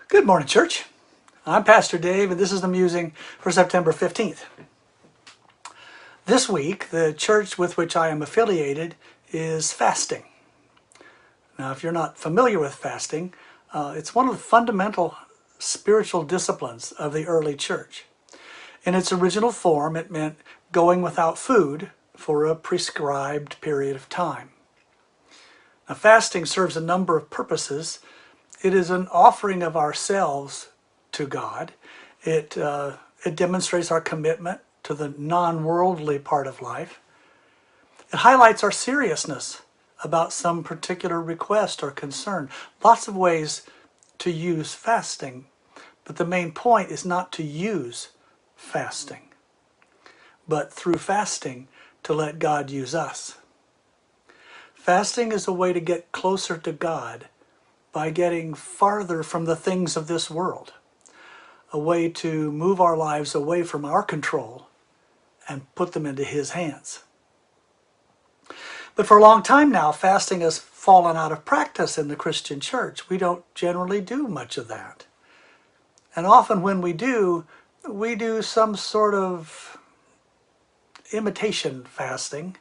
Good morning, church. I'm Pastor Dave, and this is the musing for September 15th. This week, the church with which I am affiliated is fasting. Now, if you're not familiar with fasting, it's one of the fundamental spiritual disciplines of the early church. In its original form, it meant going without food for a prescribed period of time. Now, fasting serves a number of purposes. It is an offering of ourselves to God. It demonstrates our commitment to the non-worldly part of life. It highlights our seriousness about some particular request or concern. Lots of ways to use fasting, but the main point is not to use fasting, but through fasting to let God use us. Fasting is a way to get closer to God by getting farther from the things of this world, a way to move our lives away from our control and put them into His hands. But for a long time now, fasting has fallen out of practice in the Christian church. We don't generally do much of that. And often when we do some sort of imitation fasting,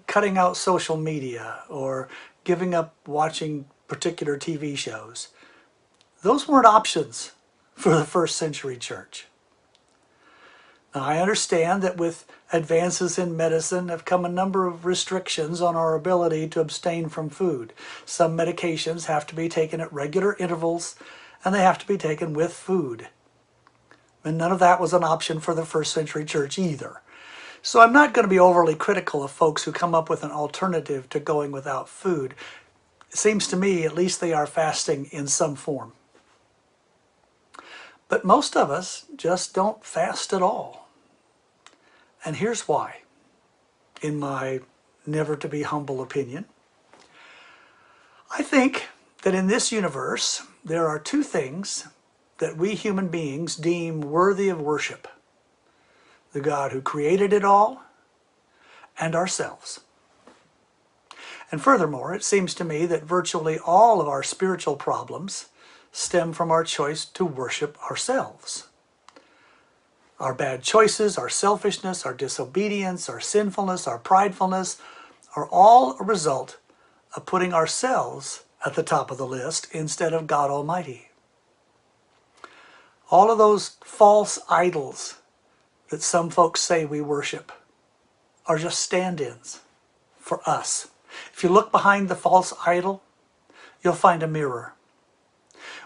cutting out social media or giving up watching particular TV shows. Those weren't options for the first century church. Now, I understand that with advances in medicine have come a number of restrictions on our ability to abstain from food. Some medications have to be taken at regular intervals, and they have to be taken with food. And none of that was an option for the first century church either. So I'm not going to be overly critical of folks who come up with an alternative to going without food. It seems to me at least they are fasting in some form. But most of us just don't fast at all. And here's why, in my never to be humble opinion. I think that in this universe, there are two things that we human beings deem worthy of worship: the God who created it all and ourselves. And furthermore, it seems to me that virtually all of our spiritual problems stem from our choice to worship ourselves. Our bad choices, our selfishness, our disobedience, our sinfulness, our pridefulness are all a result of putting ourselves at the top of the list instead of God Almighty. All of those false idols that some folks say we worship are just stand-ins for us. If you look behind the false idol, you'll find a mirror.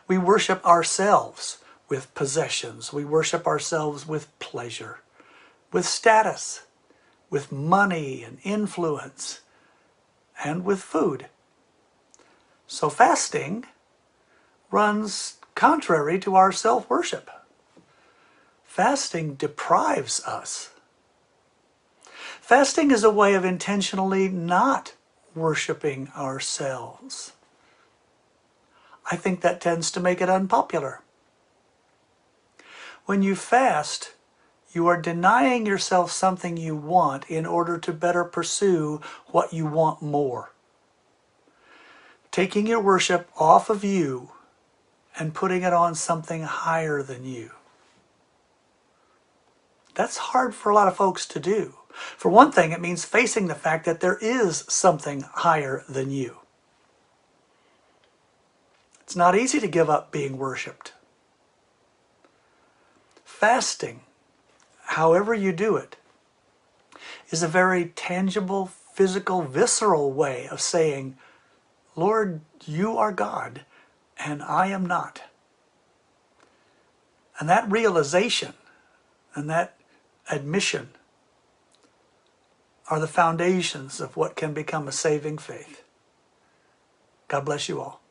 We worship ourselves with possessions. We worship ourselves with pleasure, with status, with money and influence, and with food. So fasting runs contrary to our self-worship. Fasting deprives us. Fasting is a way of intentionally not worshiping ourselves. I think that tends to make it unpopular. When you fast, you are denying yourself something you want in order to better pursue what you want more. Taking your worship off of you and putting it on something higher than you. That's hard for a lot of folks to do. For one thing, it means facing the fact that there is something higher than you. It's not easy to give up being worshipped. Fasting, however you do it, is a very tangible, physical, visceral way of saying, Lord, you are God, and I am not. And that realization and that admission are the foundations of what can become a saving faith. God bless you all.